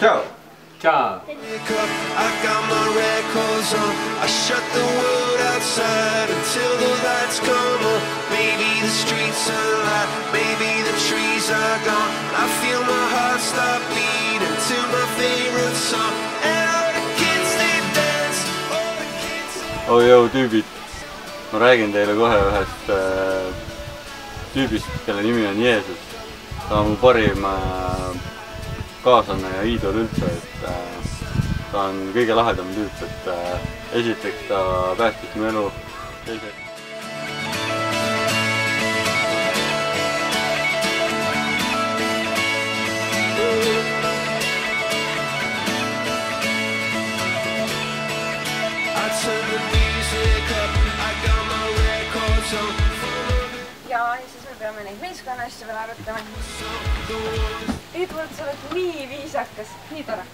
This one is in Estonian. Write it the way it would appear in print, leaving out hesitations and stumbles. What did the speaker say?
Ciao! Ciao! I got my records on. I shut the world outside until the lights come on. Maybe the streets are alive, maybe the trees are gone. I feel my heart stop beating to my favorite song. And all the kids they dance, all the kids. Oh joo, tüübid. Ma räägin teile kohe ühest tüübist, kelle nimi on Jeesus. Ta on mu parim kaaslane ja iidol üldse, et ta on kõige lahedam tüüp, et esiteks ta päästis mu elu, teiseks ja siis me peame neid meeskonna asju veel arutama. Edward, sa oled nii viisakas, nii tore.